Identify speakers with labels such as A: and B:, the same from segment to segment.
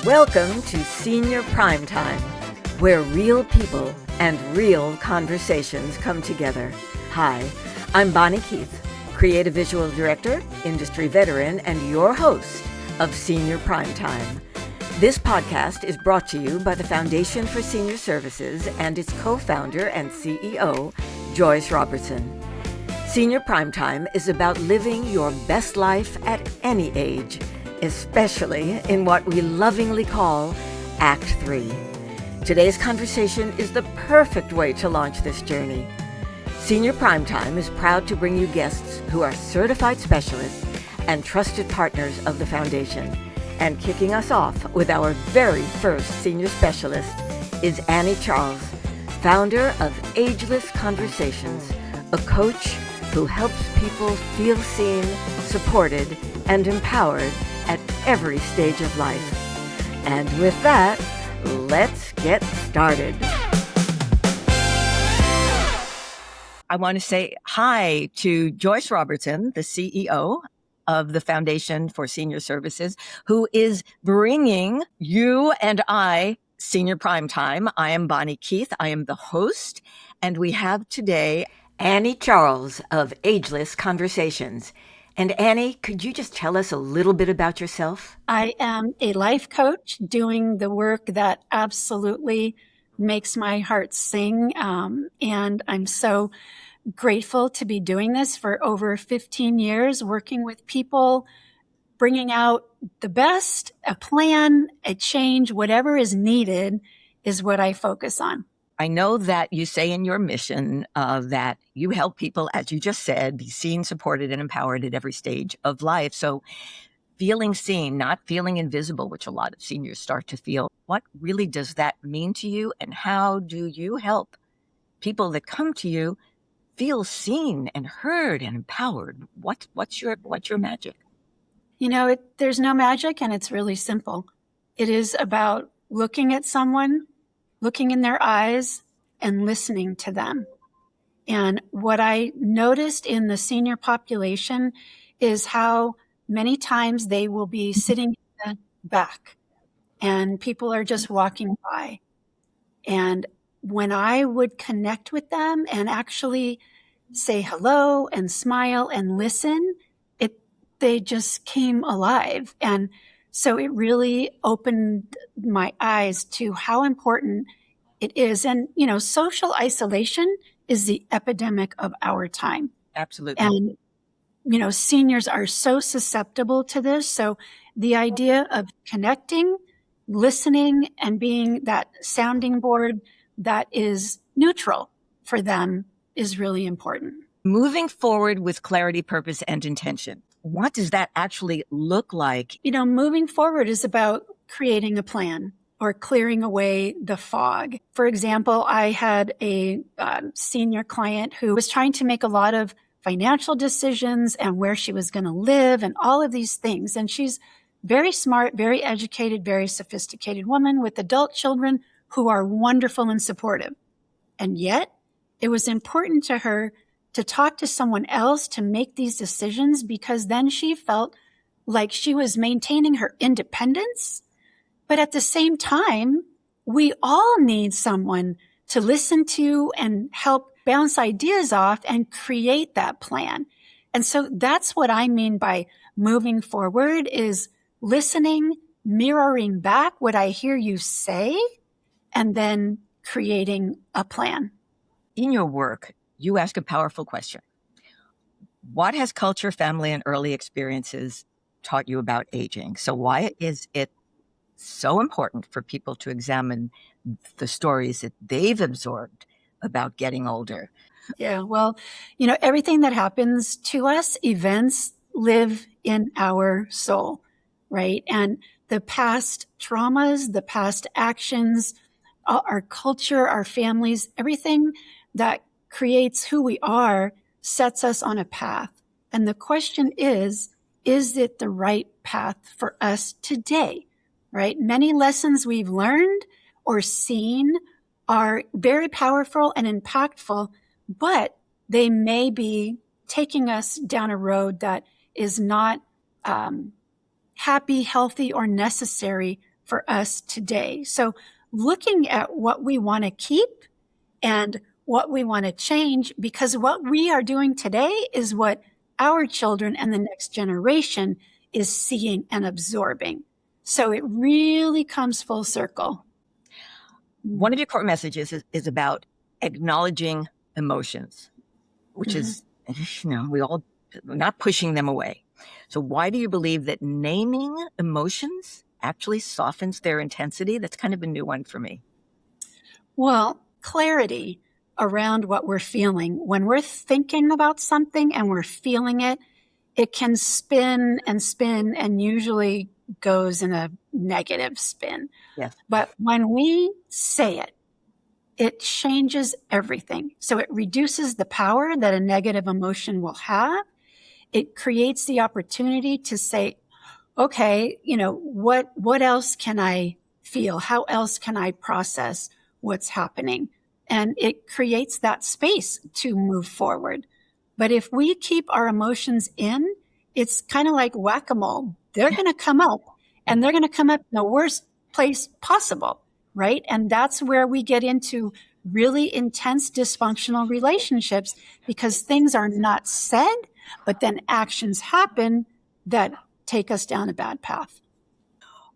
A: Welcome to Senior PrimeTime, where real people and real conversations come together. Hi, I'm Bonnie Keith, Creative Visual Director, Industry Veteran, and your host of Senior PrimeTime. This podcast is brought to you by the Foundation for Senior Services and its co-founder and CEO, Joyce Robertson. Senior PrimeTime is about living your best life at any age, especially in what we lovingly call Act 3. Today's conversation is the perfect way to launch this journey. Senior PrimeTime is proud to bring you guests who are certified specialists and trusted partners of the Foundation. And kicking us off with our very first senior specialist is Annie Charles, founder of Ageless Conversations, a coach who helps people feel seen, supported, and empowered at every stage of life. And with that, let's get started. I want to say hi to Joyce Robertson, the CEO of the Foundation for Senior Services, who is bringing you and I Senior PrimeTime. I am Bonnie Keith. I am the host, and we have today Annie Charles of Ageless Conversations. And Annie, could you just tell us a little bit about yourself?
B: I am a life coach doing the work that absolutely makes my heart sing. And I'm so grateful to be doing this for over 15 years, working with people, bringing out the best, a plan, a change, whatever is needed is what I focus on.
A: I know that you say in your mission that you help people, as you just said, be seen, supported, and empowered at every stage of life. So feeling seen, not feeling invisible, which a lot of seniors start to feel. What really does that mean to you? And how do you help people that come to you feel seen and heard and empowered? What's your magic?
B: You know, there's no magic, and it's really simple. It is about looking at someone, looking in their eyes, and listening to them. And what I noticed in the senior population is how many times they will be sitting in the back and people are just walking by. And when I would connect with them and actually say hello and smile and listen, they just came alive. And so it really opened my eyes to how important it is. And, you know, social isolation is the epidemic of our time.
A: Absolutely.
B: And, you know, seniors are so susceptible to this. So the idea of connecting, listening, and being that sounding board that is neutral for them is really important.
A: Moving forward with clarity, purpose, and intention. What does that actually look like?
B: You know, moving forward is about creating a plan or clearing away the fog. For example, I had a senior client who was trying to make a lot of financial decisions and where she was going to live and all of these things. And she's very smart, very educated, very sophisticated woman with adult children who are wonderful and supportive. And yet it was important to her to talk to someone else to make these decisions, because then she felt like she was maintaining her independence. But at the same time, we all need someone to listen to and help bounce ideas off and create that plan. And so that's what I mean by moving forward, is listening, mirroring back what I hear you say, and then creating a plan.
A: In your work, you ask a powerful question. What has culture, family, and early experiences taught you about aging? So why is it so important for people to examine the stories that they've absorbed about getting older?
B: Yeah, well, you know, everything that happens to us, events live in our soul, right? And the past traumas, the past actions, our culture, our families, everything that creates who we are sets us on a path. And the question is it the right path for us today, right? Many lessons we've learned or seen are very powerful and impactful, but they may be taking us down a road that is not happy, healthy, or necessary for us today. So looking at what we want to keep and what we want to change, because what we are doing today is what our children and the next generation is seeing and absorbing. So it really comes full circle.
C: One of your core messages is about acknowledging emotions, which is, we all not pushing them away. So why do you believe that naming emotions actually softens their intensity? That's kind of a new one for me.
B: Well, clarity around what we're feeling. When we're thinking about something and we're feeling it, it can spin and usually goes in a negative spin.
C: Yes.
B: But when we say it, it changes everything. So it reduces the power that a negative emotion will have. It creates the opportunity to say, okay, what else can I feel? How else can I process what's happening? And it creates that space to move forward. But if we keep our emotions in, it's kind of like whack-a-mole. They're going to come up, and they're going to come up in the worst place possible, right? And that's where we get into really intense dysfunctional relationships, because things are not said, but then actions happen that take us down a bad path.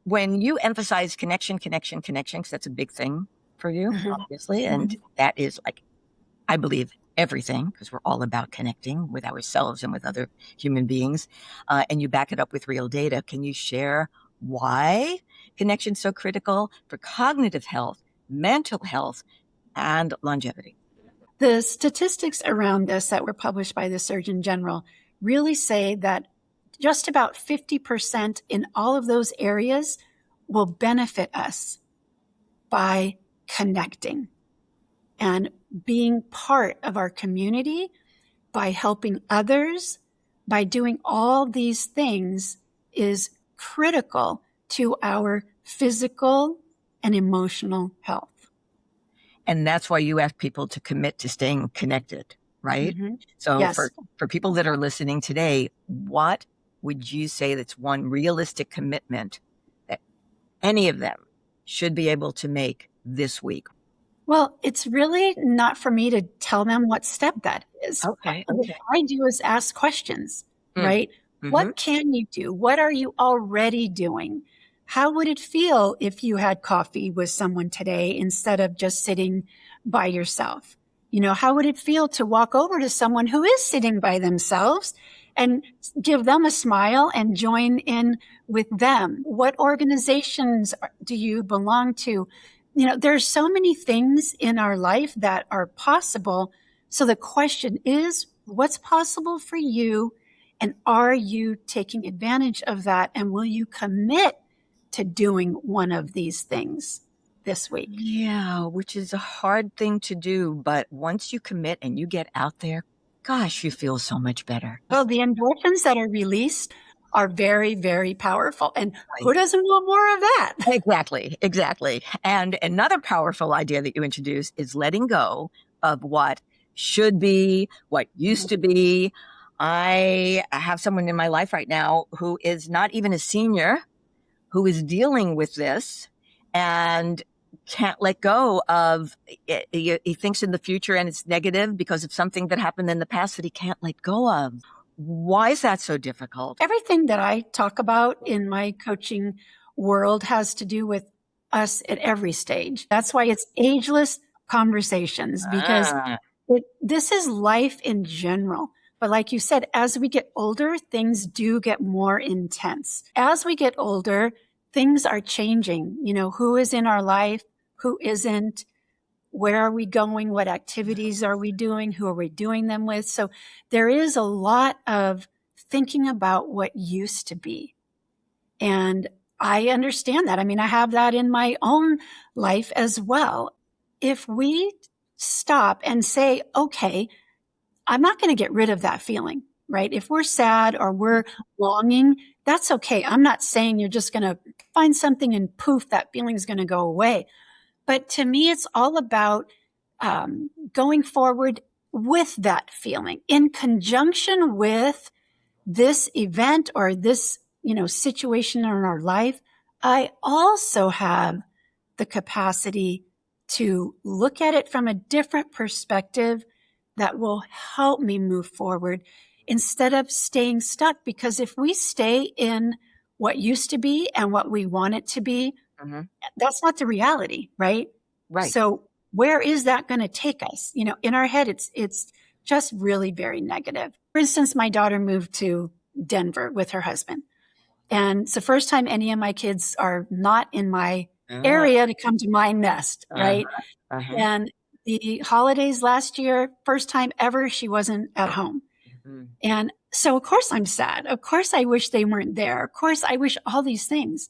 C: When you emphasize connection, because that's a big thing for you, obviously, and that is, like, I believe, everything, because we're all about connecting with ourselves and with other human beings, and you back it up with real data. Can you share why connection is so critical for cognitive health, mental health, and longevity?
B: The statistics around this that were published by the Surgeon General really say that just about 50% in all of those areas will benefit us by connecting and being part of our community, by helping others, by doing all these things is critical to our physical and emotional health.
C: And that's why you ask people to commit to staying connected, right? So
B: yes.
C: for people that are listening today, what would you say that's one realistic commitment that any of them should be able to make this week?
B: Well, it's really not for me to tell them what step that is.
C: Okay.
B: What I do is ask questions, right? What can you do? What are you already doing? How would it feel if you had coffee with someone today instead of just sitting by yourself? How would it feel to walk over to someone who is sitting by themselves and give them a smile and join in with them? What organizations do you belong to? There's so many things in our life that are possible. So the question is, what's possible for you? And are you taking advantage of that? And will you commit to doing one of these things this week?
C: Yeah, which is a hard thing to do. But once you commit and you get out there, gosh, you feel so much better.
B: Well, the endorphins that are released are very, very powerful. And who doesn't want more of that?
C: Exactly. And another powerful idea that you introduced is letting go of what should be, what used to be. I have someone in my life right now who is not even a senior, who is dealing with this and can't let go of it. He thinks in the future and it's negative because of something that happened in the past that he can't let go of. Why is that so difficult?
B: Everything that I talk about in my coaching world has to do with us at every stage. That's why it's ageless conversations, because this is life in general. But like you said, as we get older, things do get more intense. As we get older, things are changing. Who is in our life, who isn't, where are we going, what activities are we doing, who are we doing them with? So there is a lot of thinking about what used to be. And I understand that. I mean, I have that in my own life as well. If we stop and say, okay, I'm not going to get rid of that feeling, right? If we're sad or we're longing, that's okay. I'm not saying you're just going to find something and poof, that feeling is going to go away. But to me, it's all about going forward with that feeling in conjunction with this event or this, situation in our life. I also have the capacity to look at it from a different perspective that will help me move forward instead of staying stuck. Because if we stay in what used to be and what we want it to be, that's not the reality, right?
C: Right.
B: So where is that going to take us? You know, in our head, it's just really very negative. For instance, my daughter moved to Denver with her husband. And it's the first time any of my kids are not in my area to come to my nest, right? And the holidays last year, first time ever, she wasn't at home. And so, of course, I'm sad. Of course, I wish they weren't there. Of course, I wish all these things.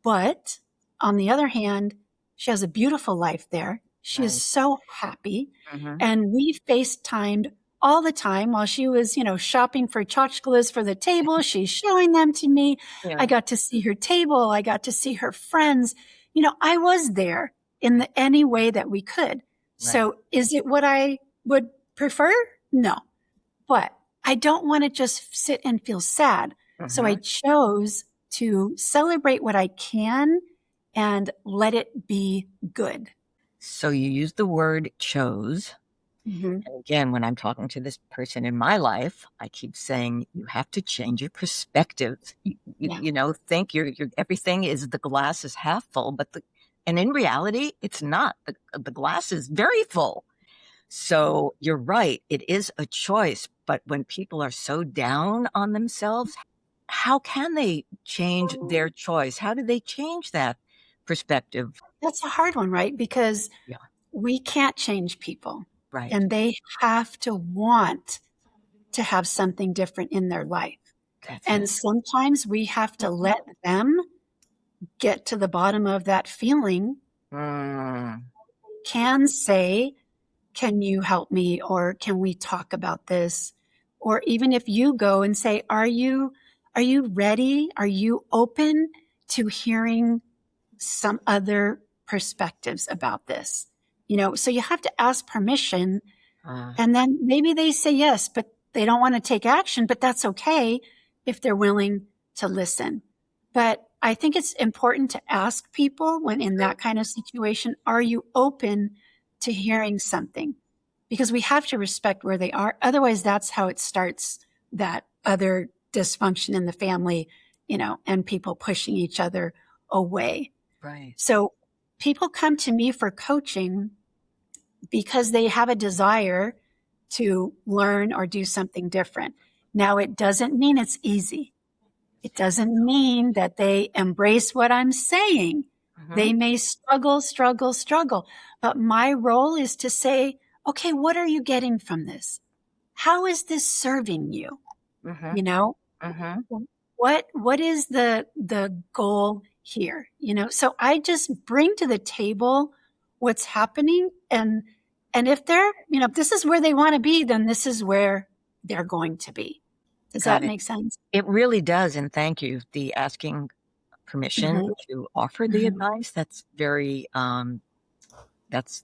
B: But on the other hand, she has a beautiful life there. She is so happy. And we FaceTimed all the time while she was, you know, shopping for tchotchkes for the table. She's showing them to me. I got to see her table. I got to see her friends. You know, I was there in any way that we could. So is it what I would prefer? No. But I don't want to just sit and feel sad. So I chose to celebrate what I can and let it be good.
C: So you use the word chose. And again, when I'm talking to this person in my life, I keep saying you have to change your perspective. You know, think you're everything is the glass is half full, and in reality, it's not. The glass is very full. So you're right. It is a choice. But when people are so down on themselves, how can they change their choice? How do they change that perspective?
B: That's a hard one, right? Because we can't change people.
C: Right.
B: And they have to want to have something different in their life. And sometimes we have to let them get to the bottom of that feeling. Can say, can you help me? Or can we talk about this? Or even if you go and say, are you ready? Are you open to hearing some other perspectives about this? You know, so you have to ask permission, and then maybe they say yes, but they don't want to take action, but that's okay if they're willing to listen. But I think it's important to ask people when in that kind of situation, are you open to hearing something? Because we have to respect where they are. Otherwise, that's how it starts, that other dysfunction in the family, you know, and people pushing each other away.
C: Right.
B: So people come to me for coaching because they have a desire to learn or do something different. Now, it doesn't mean it's easy. It doesn't mean that they embrace what I'm saying. They may struggle. But my role is to say, okay, what are you getting from this? How is this serving you? You know, what is the goal here? You know, so I just bring to the table what's happening, and if they're, you know, if this is where they want to be, then this is where they're going to be. Does that make sense?
C: It really does. And thank you. The asking permission to offer the advice. That's very, that's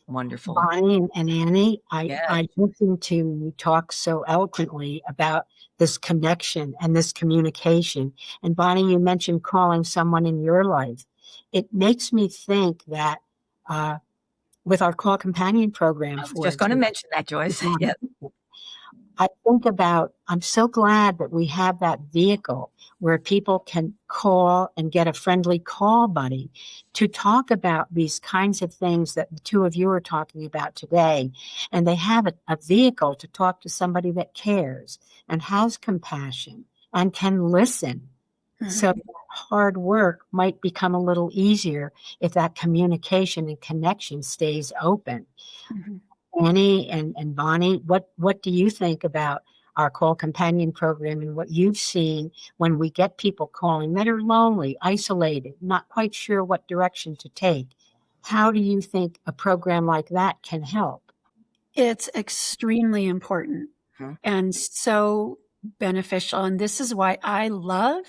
C: wonderful.
D: Bonnie and Annie, I listened to you talk so eloquently about this connection and this communication. And Bonnie, you mentioned calling someone in your life. It makes me think that with our Call Companion program,
C: I was just going to mention that, Joyce. Yes.
D: I think about, I'm so glad that we have that vehicle where people can call and get a friendly call buddy to talk about these kinds of things that the two of you are talking about today. And they have a vehicle to talk to somebody that cares and has compassion and can listen. So that hard work might become a little easier if that communication and connection stays open. Annie and Bonnie, what do you think about our Call Companion program and what you've seen when we get people calling that are lonely, isolated, not quite sure what direction to take? How do you think a program like that can help?
B: It's extremely important and so beneficial. And this is why I love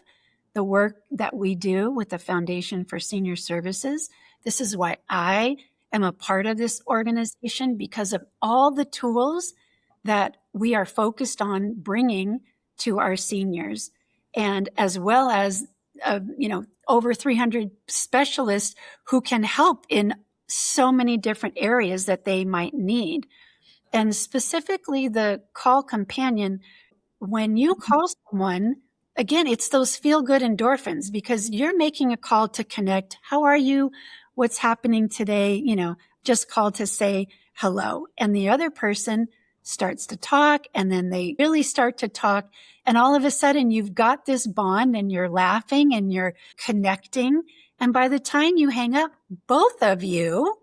B: the work that we do with the Foundation for Senior Services. This is why I am a part of this organization, because of all the tools that we are focused on bringing to our seniors, and as well as over 300 specialists who can help in so many different areas that they might need. And specifically the call companion, when you call someone, again, it's those feel-good endorphins because you're making a call to connect. How are you? What's happening today? Just call to say hello. And the other person starts to talk, and then they really start to talk. And all of a sudden, you've got this bond, and you're laughing, and you're connecting. And by the time you hang up, both of you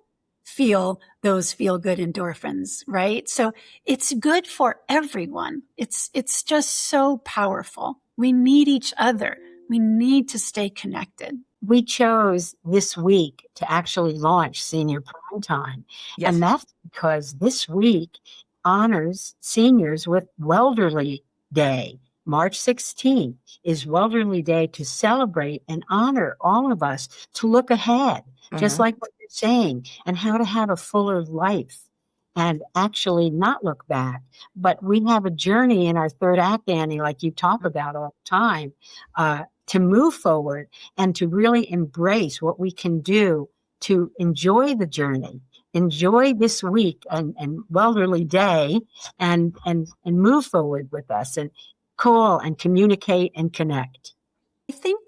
B: feel those feel-good endorphins, right? So it's good for everyone. It's just so powerful. We need each other. We need to stay connected.
D: We chose this week to actually launch Senior PrimeTime.
C: Yes.
D: And that's because this week honors seniors with Welderly Day. March 16th is Welderly Day to celebrate and honor all of us to look ahead, just like what you're saying, and how to have a fuller life and actually not look back. But we have a journey in our third act, Annie, like you talk about all the time, to move forward and to really embrace what we can do to enjoy the journey, enjoy this week and Welderly Day, and move forward with us and call and communicate and connect.
B: I think,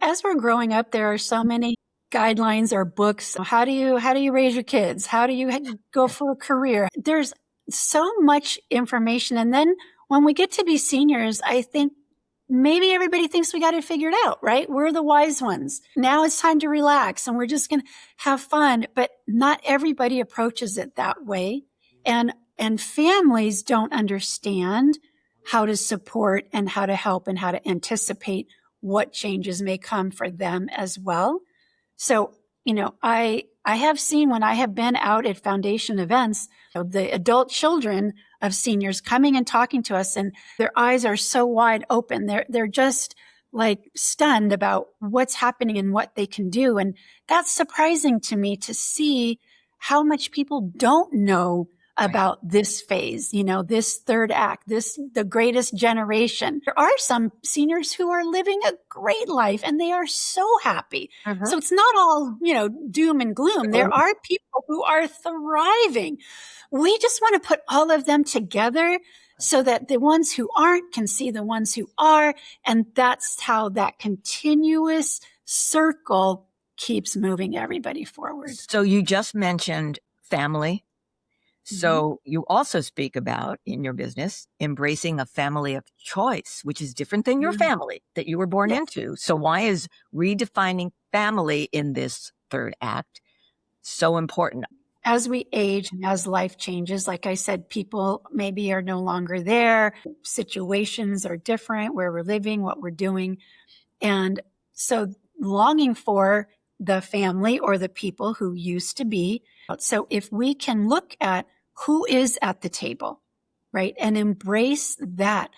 B: as we're growing up, there are so many guidelines or books. How do you raise your kids? How do you go for a career? There's so much information. And then when we get to be seniors, I think maybe everybody thinks we got it figured out, right? We're the wise ones. Now it's time to relax and we're just going to have fun. But not everybody approaches it that way. And families don't understand how to support and how to help and how to anticipate what changes may come for them as well. So, I have seen when I have been out at foundation events, the adult children of seniors coming and talking to us, and their eyes are so wide open. They're just like stunned about what's happening and what they can do. And that's surprising to me to see how much people don't know about this phase, this third act, the greatest generation. There are some seniors who are living a great life and they are so happy. So it's not all, doom and gloom. There are people who are thriving. We just want to put all of them together so that the ones who aren't can see the ones who are. And that's how that continuous circle keeps moving everybody forward.
C: So you just mentioned family. So you also speak about in your business, embracing a family of choice, which is different than your family that you were born into. So why is redefining family in this third act so important?
B: As we age and as life changes, like I said, people maybe are no longer there. Situations are different, where we're living, what we're doing. And so longing for the family or the people who used to be. So if we can look at who is at the table, right, and embrace that,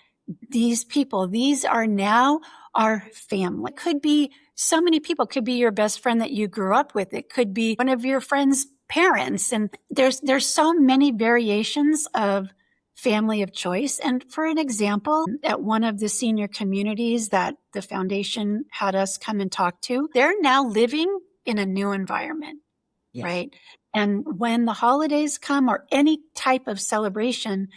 B: these people, these are now our family. It could be so many people. It could be your best friend that you grew up with. It could be one of your friends' parents. And there's so many variations of family of choice. And for an example, at one of the senior communities that the foundation had us come and talk to, they're now living in a new environment, right? And when the holidays come or any type of celebration,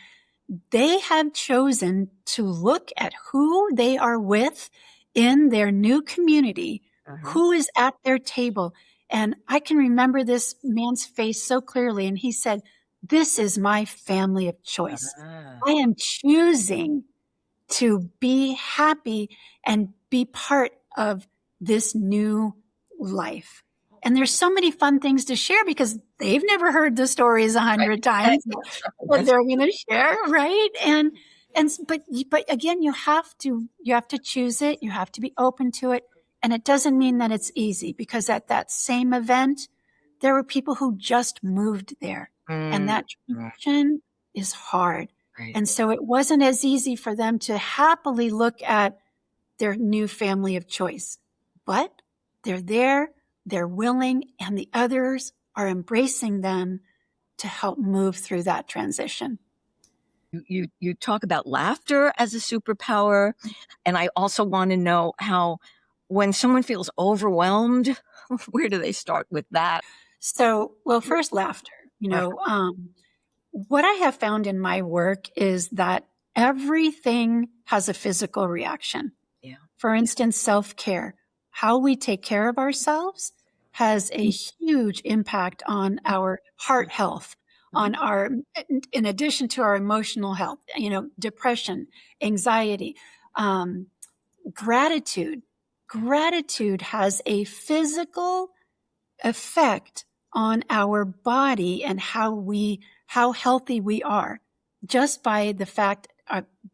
B: they have chosen to look at who they are with in their new community, who is at their table. And I can remember this man's face so clearly. And he said, "This is my family of choice. I am choosing to be happy and be part of this new life." And there's so many fun things to share because they've never heard the stories 100 times, but they're going to share, right? But again, you have to choose it. You have to be open to it. And it doesn't mean that it's easy, because at that same event, there were people who just moved there, and that transition is hard. And so it wasn't as easy for them to happily look at their new family of choice, but they're there. They're willing, and the others are embracing them to help move through that transition.
C: You talk about laughter as a superpower. And I also want to know how when someone feels overwhelmed, where do they start with that?
B: So, well, first, laughter. What I have found in my work is that everything has a physical reaction.
C: Yeah.
B: For instance, self-care. How we take care of ourselves has a huge impact on our heart health, on our, in addition to our emotional health, depression, anxiety, gratitude. Gratitude has a physical effect on our body and how healthy we are just by the fact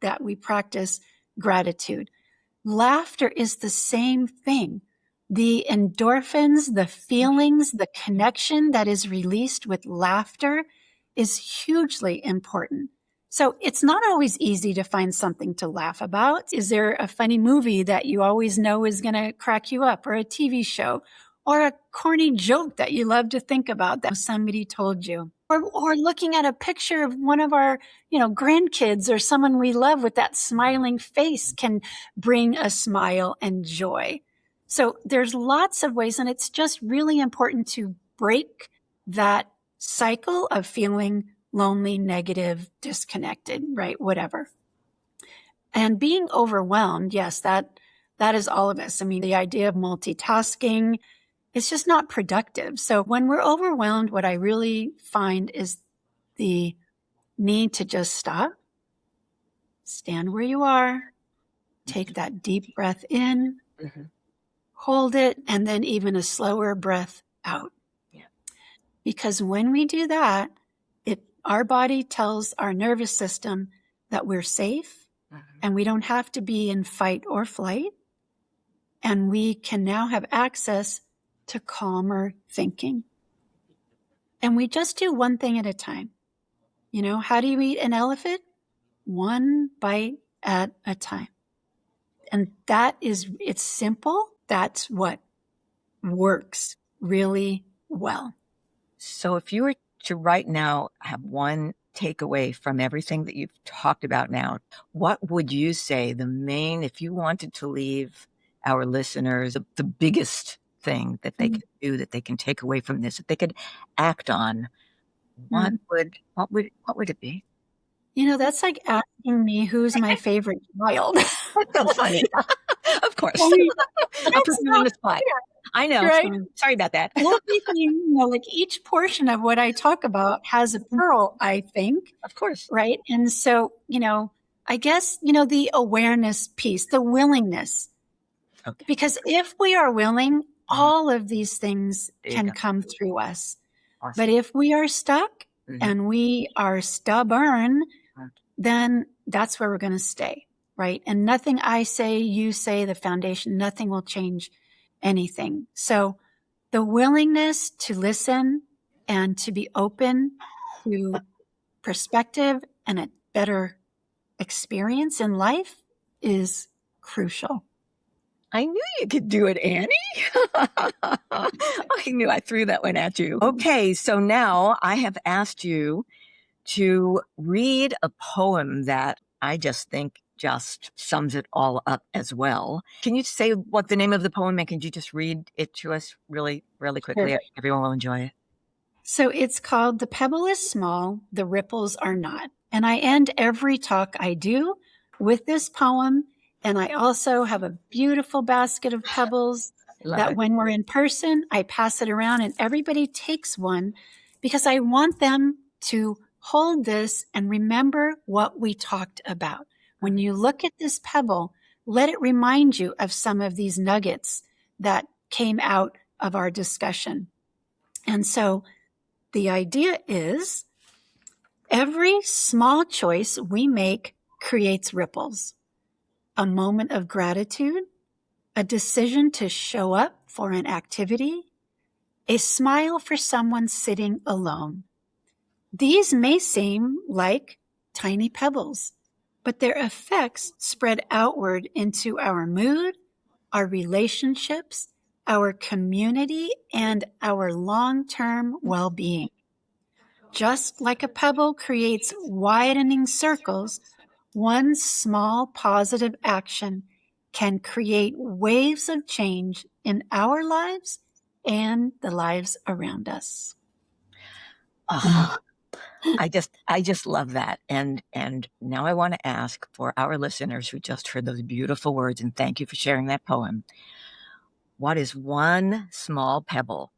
B: that we practice gratitude. Laughter is the same thing. The endorphins, the feelings, the connection that is released with laughter is hugely important. So it's not always easy to find something to laugh about. Is there a funny movie that you always know is going to crack you up, or a TV show, or a corny joke that you love to think about that somebody told you? Or looking at a picture of one of our, grandkids or someone we love with that smiling face can bring a smile and joy. So there's lots of ways, and it's just really important to break that cycle of feeling lonely, negative, disconnected, right? Whatever. And being overwhelmed, yes, that is all of us. I mean, the idea of multitasking, it's just not productive. So when we're overwhelmed, what I really find is the need to just stop, stand where you are, take that deep breath in, hold it, and then even a slower breath out.
C: Yeah.
B: Because when we do that, our body tells our nervous system that we're safe and we don't have to be in fight or flight. And we can now have access to calmer thinking. And we just do one thing at a time. How do you eat an elephant? One bite at a time. And it's simple. That's what works really well.
C: So if you were to right now have one takeaway from everything that you've talked about now, what would you say if you wanted to leave our listeners the biggest thing that they can do, that they can take away from this, that they could act on, what would it be?
B: That's like asking me who's my favorite child.
C: That's so funny. Of course.
B: I mean,
C: I'll put you on the spot. I know.
B: Right?
C: Sorry about that.
B: Everything, like each portion of what I talk about has a pearl, I think.
C: Of course.
B: Right. And so, I guess, the awareness piece, the willingness.
C: Okay.
B: Because if we are willing, all of these things can come through us.
C: Awesome.
B: But if we are stuck and we are stubborn, then that's where we're going to stay. Right. And nothing I say, you say, the foundation, nothing will change anything. So the willingness to listen and to be open to perspective and a better experience in life is crucial.
C: I knew you could do it, Annie. I knew I threw that one at you. Okay, so now I have asked you to read a poem that I just think just sums it all up as well. Can you say what the name of the poem is, and can you just read it to us really, really quickly? Sure. Everyone will enjoy it.
B: So it's called "The Pebble is Small, the Ripples Are Not." And I end every talk I do with this poem. And I also have a beautiful basket of pebbles that when we're in person, I pass it around and everybody takes one because I want them to hold this and remember what we talked about. When you look at this pebble, let it remind you of some of these nuggets that came out of our discussion. And so the idea is every small choice we make creates ripples. A moment of gratitude, a decision to show up for an activity, a smile for someone sitting alone. These may seem like tiny pebbles, but their effects spread outward into our mood, our relationships, our community, and our long-term well-being. Just like a pebble creates widening circles, one small positive action can create waves of change in our lives and the lives around us.
C: Oh, I just love that. And now I want to ask for our listeners who just heard those beautiful words, and thank you for sharing that poem. What is one small pebble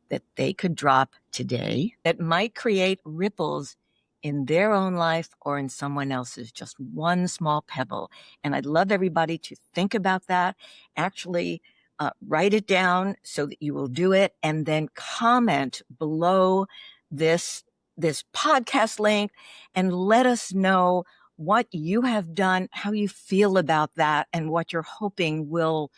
C: that they could drop today that might create ripples in their own life or in someone else's? Just one small pebble. And I'd love everybody to think about that, actually write it down so that you will do it, and then comment below this podcast link and let us know what you have done, how you feel about that, and what you're hoping will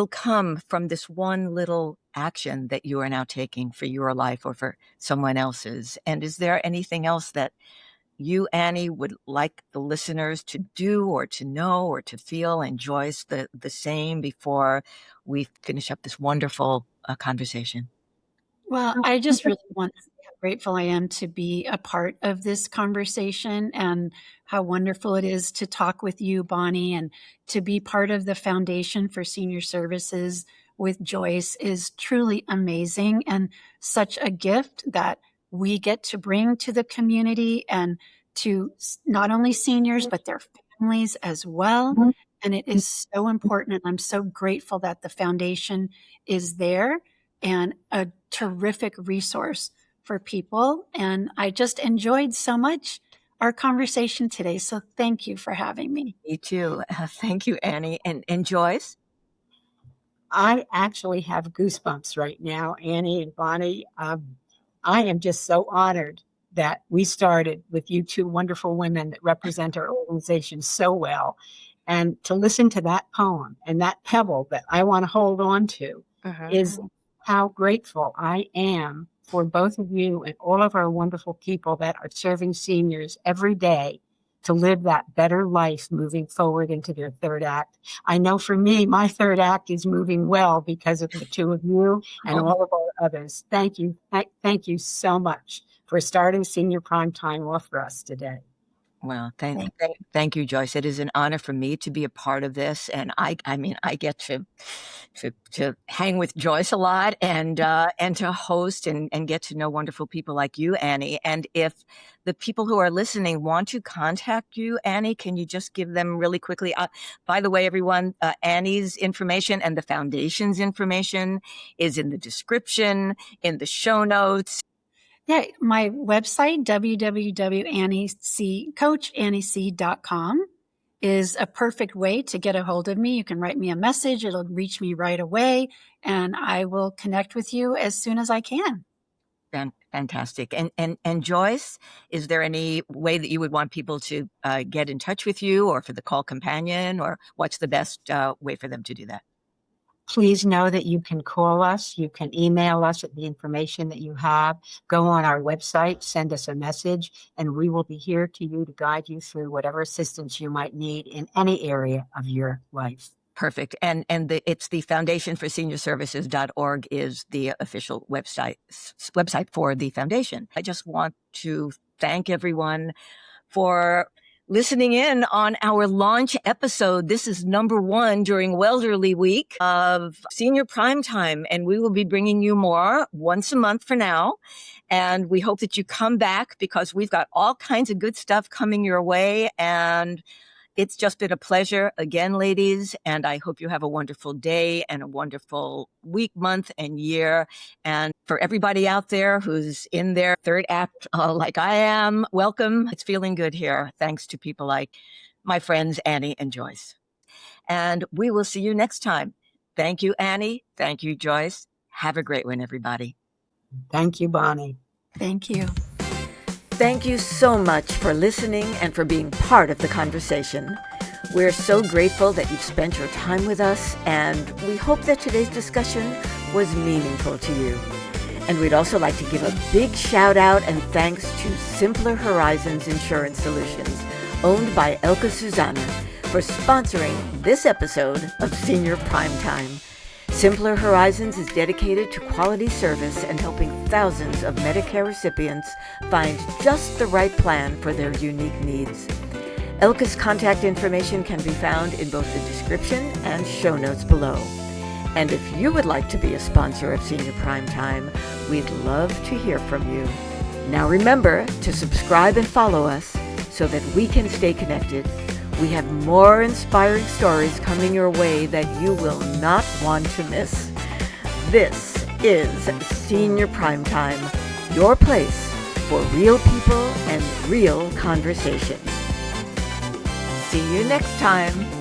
C: come from this one little action that you are now taking for your life or for someone else's. And is there anything else that you, Annie, would like the listeners to do or to know or to feel, and Joyce the same, before we finish up this wonderful conversation?
B: Well, I just really want to say how grateful I am to be a part of this conversation, and how wonderful it is to talk with you, Bonnie, and to be part of the Foundation for Senior Services with Joyce is truly amazing, and such a gift that we get to bring to the community and to not only seniors, but their families as well. And it is so important. And I'm so grateful that the foundation is there and a terrific resource for people. And I just enjoyed so much our conversation today. So thank you for having me.
C: Me too. Thank you, Annie. And Joyce?
D: I actually have goosebumps right now, Annie and Bonnie. I am just so honored that we started with you two wonderful women that represent our organization so well. And to listen to that poem and that pebble that I want to hold on to is how grateful I am for both of you and all of our wonderful people that are serving seniors every day to live that better life moving forward into their third act. I know for me, my third act is moving well because of the two of you and all of our others. Thank you. Thank you so much for starting Senior Primetime off for us today.
C: Well, thank you, Joyce. It is an honor for me to be a part of this, and I mean, I get to hang with Joyce a lot, and to host and get to know wonderful people like you, Annie. And if the people who are listening want to contact you, Annie, can you just give them really quickly? By the way, everyone, Annie's information and the foundation's information is in the description, in the show notes.
B: Yeah, my website, www.coachanniec.com, is a perfect way to get a hold of me. You can write me a message. It'll reach me right away, and I will connect with you as soon as I can.
C: Fantastic. And Joyce, is there any way that you would want people to get in touch with you, or for the call companion, or what's the best way for them to do that?
D: Please know that you can call us. You can email us at the information that you have. Go on our website, send us a message, and we will be here to guide you through whatever assistance you might need in any area of your life.
C: Perfect. And it's the Foundation for Senior Services.org is the official website for the foundation. I just want to thank everyone for listening in on our launch episode. This is number 1 during Welderly Week of Senior Primetime, and we will be bringing you more once a month for now. And we hope that you come back, because we've got all kinds of good stuff coming your way. And it's just been a pleasure again, ladies. And I hope you have a wonderful day and a wonderful week, month, and year. And for everybody out there who's in their third act, like I am, welcome. It's feeling good here, thanks to people like my friends, Annie and Joyce. And we will see you next time. Thank you, Annie. Thank you, Joyce. Have a great one, everybody.
D: Thank you, Bonnie.
B: Thank you.
A: Thank you so much for listening and for being part of the conversation. We're so grateful that you've spent your time with us, and we hope that today's discussion was meaningful to you. And we'd also like to give a big shout out and thanks to Simpler Horizons Insurance Solutions, owned by Elka Susanna, for sponsoring this episode of Senior Primetime. Simpler Horizons is dedicated to quality service and helping thousands of Medicare recipients find just the right plan for their unique needs. Elka's contact information can be found in both the description and show notes below. And if you would like to be a sponsor of Senior Primetime, we'd love to hear from you. Now remember to subscribe and follow us so that we can stay connected. We have more inspiring stories coming your way that you will not want to miss. This is Senior Primetime, your place for real people and real conversations. See you next time.